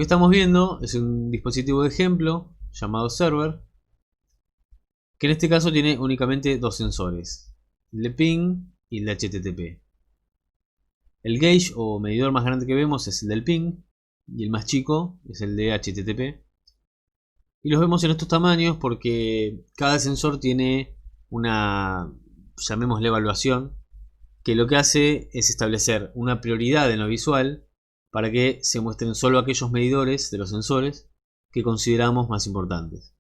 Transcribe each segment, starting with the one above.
que estamos viendo es un dispositivo de ejemplo llamado server, que en este caso tiene únicamente dos sensores, el de ping y el de HTTP. El gauge o medidor más grande que vemos es el del ping y el más chico es el de HTTP. Y los vemos en estos tamaños porque cada sensor tiene una, llamémosle, evaluación, que lo que hace es establecer una prioridad en lo visual para que se muestren solo aquellos medidores de los sensores que consideramos más importantes.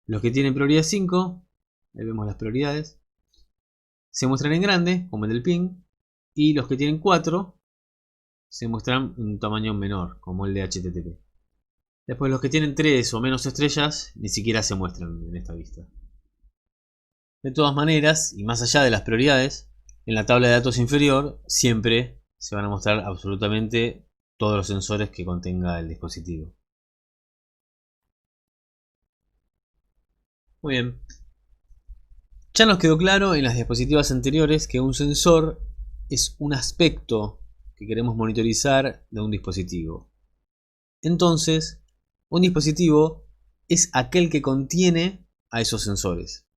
Los que tienen prioridad 5, ahí vemos las prioridades, se muestran en grande, como el del ping, y los que tienen 4 se muestran en un tamaño menor, como el de HTTP. Después los que tienen 3 o menos estrellas ni siquiera se muestran en esta vista. De todas maneras, y más allá de las prioridades, en la tabla de datos inferior siempre se van a mostrar absolutamente todos los sensores que contenga el dispositivo. Muy bien. Ya nos quedó claro en las diapositivas anteriores que un sensor es un aspecto que queremos monitorizar de un dispositivo. Entonces, un dispositivo es aquel que contiene a esos sensores,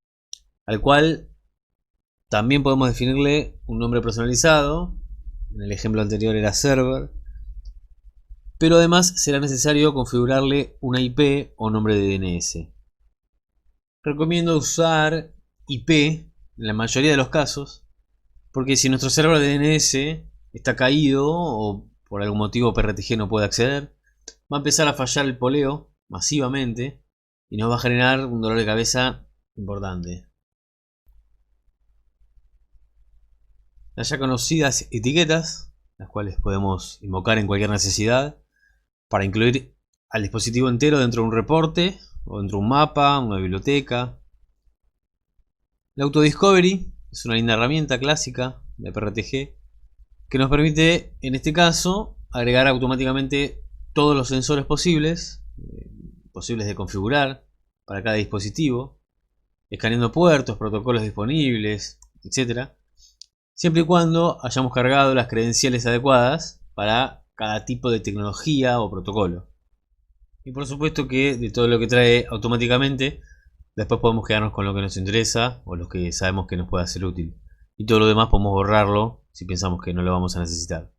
al cual también podemos definirle un nombre personalizado. En el ejemplo anterior era server, pero además será necesario configurarle una IP o nombre de DNS. Recomiendo usar IP en la mayoría de los casos, porque si nuestro server de DNS está caído o por algún motivo PRTG no puede acceder, va a empezar a fallar el poleo masivamente y nos va a generar un dolor de cabeza importante. Las ya conocidas etiquetas, las cuales podemos invocar en cualquier necesidad para incluir al dispositivo entero dentro de un reporte o dentro de un mapa, una biblioteca. La Autodiscovery es una linda herramienta clásica de PRTG que nos permite, en este caso, agregar automáticamente todos los sensores posibles de configurar para cada dispositivo, escaneando puertos, protocolos disponibles, etc. Siempre y cuando hayamos cargado las credenciales adecuadas para cada tipo de tecnología o protocolo. Y por supuesto que de todo lo que trae automáticamente, después podemos quedarnos con lo que nos interesa o lo que sabemos que nos puede ser útil. Y todo lo demás podemos borrarlo si pensamos que no lo vamos a necesitar.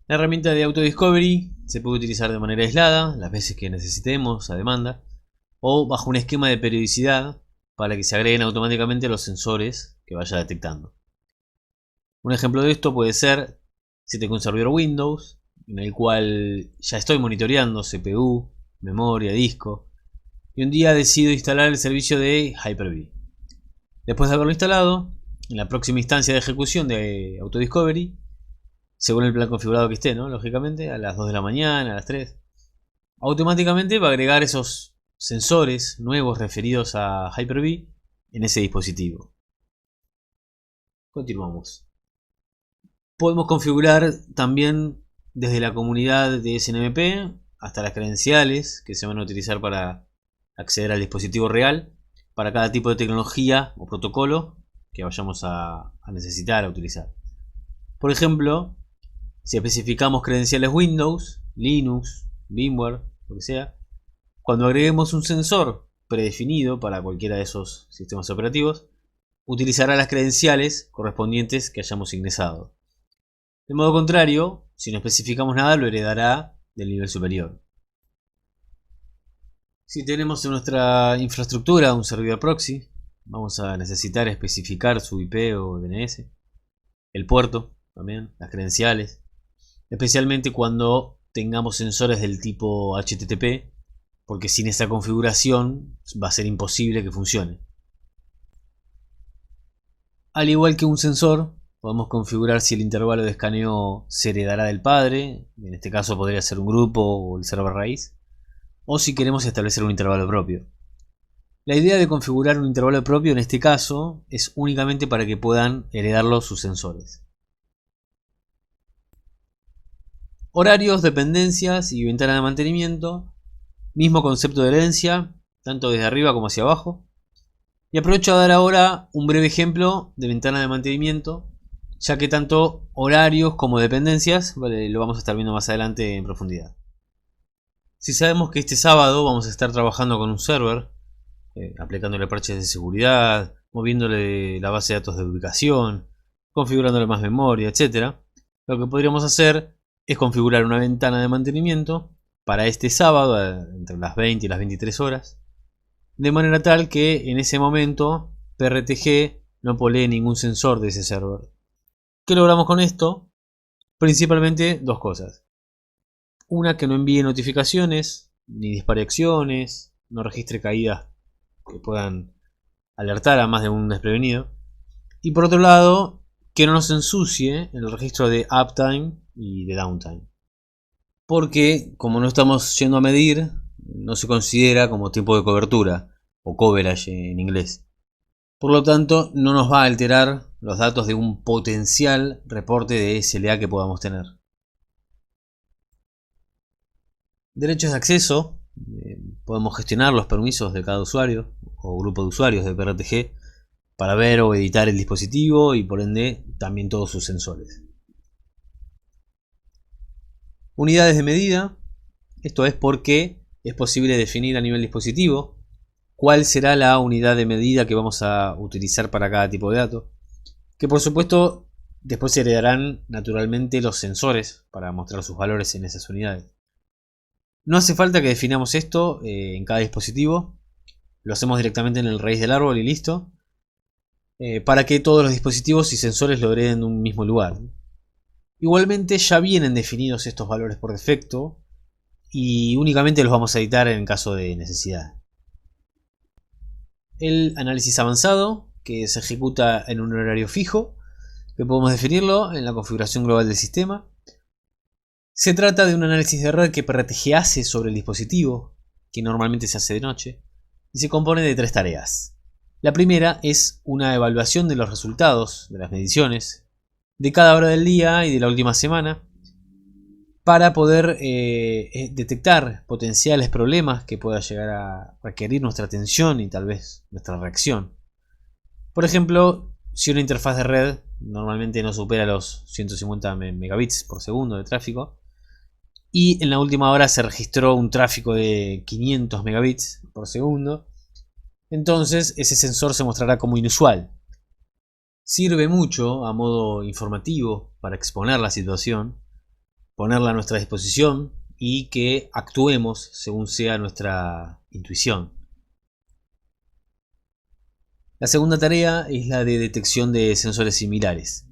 La herramienta de Autodiscovery se puede utilizar de manera aislada, las veces que necesitemos, a demanda, o bajo un esquema de periodicidad para que se agreguen automáticamente los sensores que vaya detectando. Un ejemplo de esto puede ser si tengo un servidor Windows en el cual ya estoy monitoreando CPU, memoria, disco, y un día decido instalar el servicio de Hyper-V. Después de haberlo instalado, en la próxima instancia de ejecución de Autodiscovery, según el plan configurado que esté, ¿no? Lógicamente, a las 2 de la mañana, a las 3, automáticamente va a agregar esos sensores nuevos referidos a Hyper-V en ese dispositivo. Continuamos. Podemos configurar también desde la comunidad de SNMP hasta las credenciales que se van a utilizar para acceder al dispositivo real para cada tipo de tecnología o protocolo que vayamos a necesitar, a utilizar. Por ejemplo, si especificamos credenciales Windows, Linux, VMware, lo que sea, cuando agreguemos un sensor predefinido para cualquiera de esos sistemas operativos, utilizará las credenciales correspondientes que hayamos ingresado. De modo contrario, si no especificamos nada, lo heredará del nivel superior. Si tenemos en nuestra infraestructura un servidor proxy, vamos a necesitar especificar su IP o DNS, el puerto también, las credenciales, especialmente cuando tengamos sensores del tipo HTTP, porque sin esa configuración va a ser imposible que funcione. Al igual que un sensor, podemos configurar si el intervalo de escaneo se heredará del padre, en este caso podría ser un grupo o el server raíz, o si queremos establecer un intervalo propio. La idea de configurar un intervalo propio en este caso es únicamente para que puedan heredarlo sus sensores. Horarios, dependencias y ventana de mantenimiento. Mismo concepto de herencia, tanto desde arriba como hacia abajo. Y aprovecho a dar ahora un breve ejemplo de ventana de mantenimiento, ya que tanto horarios como dependencias lo vamos a estar viendo más adelante en profundidad. Si sabemos que este sábado vamos a estar trabajando con un server, aplicándole parches de seguridad, moviéndole la base de datos de ubicación, configurándole más memoria, etc. Lo que podríamos hacer es configurar una ventana de mantenimiento para este sábado entre las 20 y las 23 horas, de manera tal que en ese momento PRTG no polee ningún sensor de ese server. ¿Qué logramos con esto? Principalmente dos cosas. Una, que no envíe notificaciones, ni dispare acciones, no registre caídas que puedan alertar a más de un desprevenido. Y por otro lado, que no nos ensucie el registro de uptime y de downtime. Porque como no estamos yendo a medir, no se considera como tiempo de cobertura, o coverage en inglés. Por lo tanto, no nos va a alterar los datos de un potencial reporte de SLA que podamos tener. Derechos de acceso. Podemos gestionar los permisos de cada usuario o grupo de usuarios de PRTG para ver o editar el dispositivo y por ende también todos sus sensores. Unidades de medida. Esto es porque es posible definir a nivel dispositivo cuál será la unidad de medida que vamos a utilizar para cada tipo de dato. Que por supuesto después se heredarán naturalmente los sensores para mostrar sus valores en esas unidades. No hace falta que definamos esto en cada dispositivo. Lo hacemos directamente en el raíz del árbol y listo. Para que todos los dispositivos y sensores lo hereden de un mismo lugar. Igualmente ya vienen definidos estos valores por defecto y únicamente los vamos a editar en caso de necesidad. El análisis avanzado, que se ejecuta en un horario fijo, que podemos definirlo en la configuración global del sistema. Se trata de un análisis de red que PRTG hace sobre el dispositivo, que normalmente se hace de noche, y se compone de tres tareas. La primera es una evaluación de los resultados de las mediciones de cada hora del día y de la última semana para poder detectar potenciales problemas que pueda llegar a requerir nuestra atención y tal vez nuestra reacción. Por ejemplo, si una interfaz de red normalmente no supera los 150 megabits por segundo de tráfico y en la última hora se registró un tráfico de 500 megabits por segundo, entonces ese sensor se mostrará como inusual. Sirve mucho a modo informativo para exponer la situación, ponerla a nuestra disposición y que actuemos según sea nuestra intuición. La segunda tarea es la de detección de sensores similares.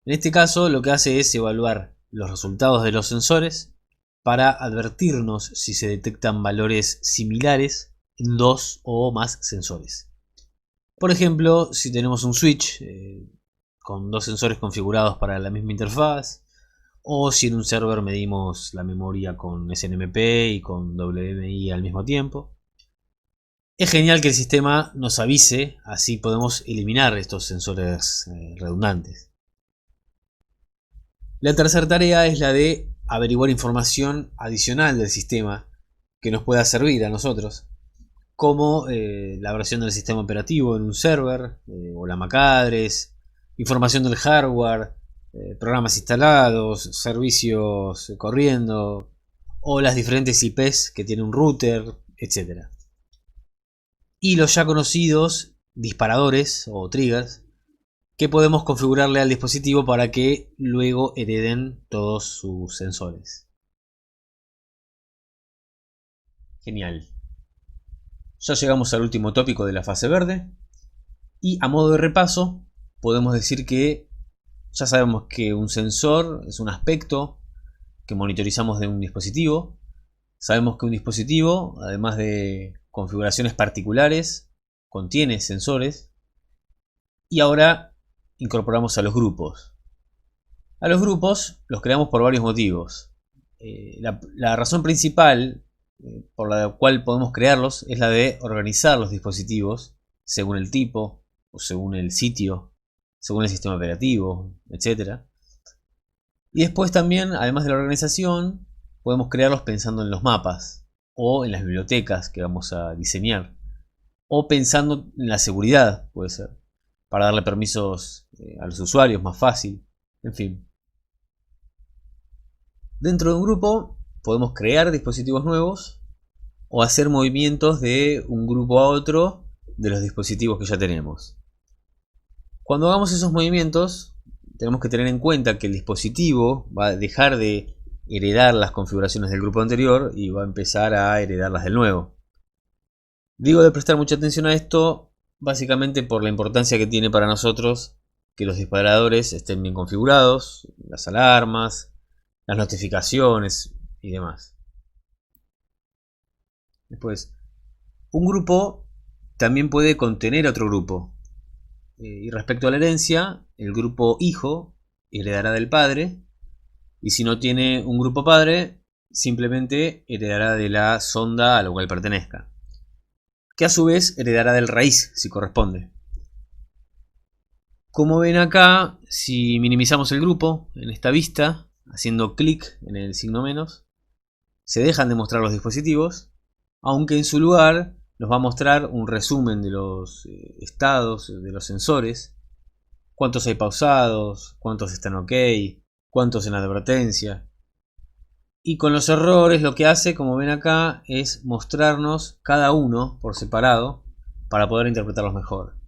En este caso lo que hace es evaluar los resultados de los sensores para advertirnos si se detectan valores similares en dos o más sensores. Por ejemplo, si tenemos un switch con dos sensores configurados para la misma interfaz, o si en un server medimos la memoria con SNMP y con WMI al mismo tiempo. Es genial que el sistema nos avise, así podemos eliminar estos sensores redundantes. La tercera tarea es la de averiguar información adicional del sistema que nos pueda servir a nosotros, como la versión del sistema operativo en un server, o la MAC address, información del hardware, programas instalados, servicios corriendo, o las diferentes IPs que tiene un router, etc. Y los ya conocidos disparadores o triggers que podemos configurarle al dispositivo para que luego hereden todos sus sensores. Genial. Ya llegamos al último tópico de la fase verde y a modo de repaso podemos decir que ya sabemos que un sensor es un aspecto que monitorizamos de un dispositivo. Sabemos que un dispositivo, además de configuraciones particulares, contiene sensores. Y ahora incorporamos a los grupos. A los grupos los creamos por varios motivos. La razón principal por la cual podemos crearlos es la de organizar los dispositivos según el tipo o según el sitio, según el sistema operativo, etc. Y después también, además de la organización, podemos crearlos pensando en los mapas o en las bibliotecas que vamos a diseñar, o pensando en la seguridad, puede ser, para darle permisos a los usuarios más fácil, En fin. Dentro de un grupo podemos crear dispositivos nuevos o hacer movimientos de un grupo a otro de los dispositivos que ya tenemos. Cuando hagamos esos movimientos, tenemos que tener en cuenta que el dispositivo va a dejar de heredar las configuraciones del grupo anterior y va a empezar a heredarlas del nuevo. Digo de prestar mucha atención a esto básicamente por la importancia que tiene para nosotros que los disparadores estén bien configurados, las alarmas, las notificaciones y demás. Después, un grupo también puede contener otro grupo. Y respecto a la herencia, el grupo hijo heredará del padre, y si no tiene un grupo padre, simplemente heredará de la sonda a la cual pertenezca, que a su vez heredará del raíz si corresponde. Como ven acá, si minimizamos el grupo en esta vista, haciendo clic en el signo menos, se dejan de mostrar los dispositivos, aunque en su lugar nos va a mostrar un resumen de los estados de los sensores, cuántos hay pausados, cuántos están ok, cuántos en advertencia. Y con los errores lo que hace, como ven acá, es mostrarnos cada uno por separado para poder interpretarlos mejor.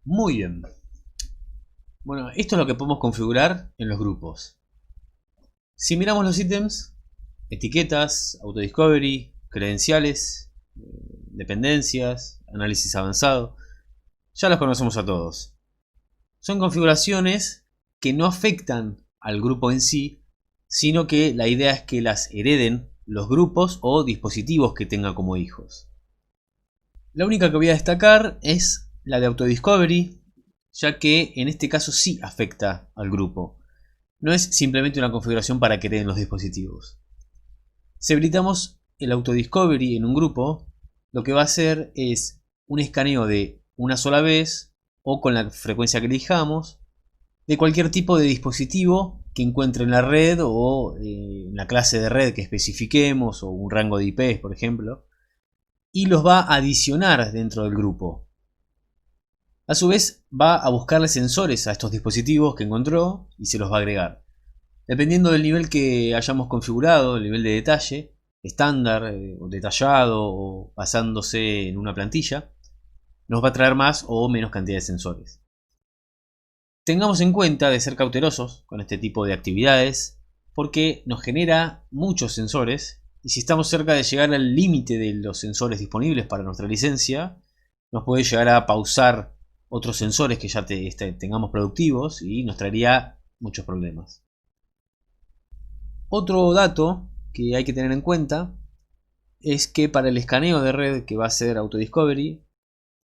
Muy bien. Bueno, esto es lo que podemos configurar en los grupos. Si miramos los ítems, etiquetas, autodiscovery, credenciales, dependencias, análisis avanzado, ya los conocemos a todos. Son configuraciones que no afectan al grupo en sí, sino que la idea es que las hereden los grupos o dispositivos que tenga como hijos. La única que voy a destacar es la de autodiscovery, ya que en este caso sí afecta al grupo. No es simplemente una configuración para que hereden los dispositivos. Si habilitamos el autodiscovery en un grupo, lo que va a hacer es un escaneo de una sola vez o con la frecuencia que elijamos de cualquier tipo de dispositivo que encuentre en la red o en la clase de red que especifiquemos o un rango de IPs, por ejemplo, y los va a adicionar dentro del grupo. A su vez va a buscarle sensores a estos dispositivos que encontró y se los va a agregar. Dependiendo del nivel que hayamos configurado, el nivel de detalle, estándar, o detallado o basándose en una plantilla, nos va a traer más o menos cantidad de sensores. Tengamos en cuenta de ser cautelosos con este tipo de actividades porque nos genera muchos sensores y si estamos cerca de llegar al límite de los sensores disponibles para nuestra licencia, nos puede llegar a pausar otros sensores que ya tengamos productivos y nos traería muchos problemas. Otro dato que hay que tener en cuenta es que para el escaneo de red que va a ser autodiscovery,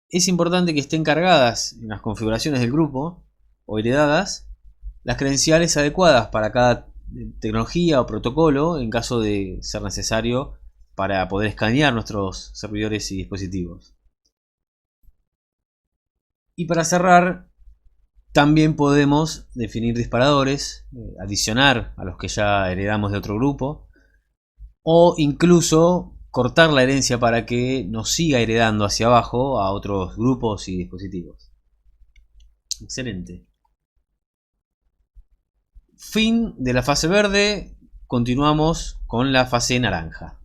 es importante que estén cargadas en las configuraciones del grupo o heredadas las credenciales adecuadas para cada tecnología o protocolo en caso de ser necesario para poder escanear nuestros servidores y dispositivos. Y para cerrar, también podemos definir disparadores, adicionar a los que ya heredamos de otro grupo, o incluso cortar la herencia para que nos siga heredando hacia abajo a otros grupos y dispositivos. Excelente. Fin de la fase verde, continuamos con la fase naranja.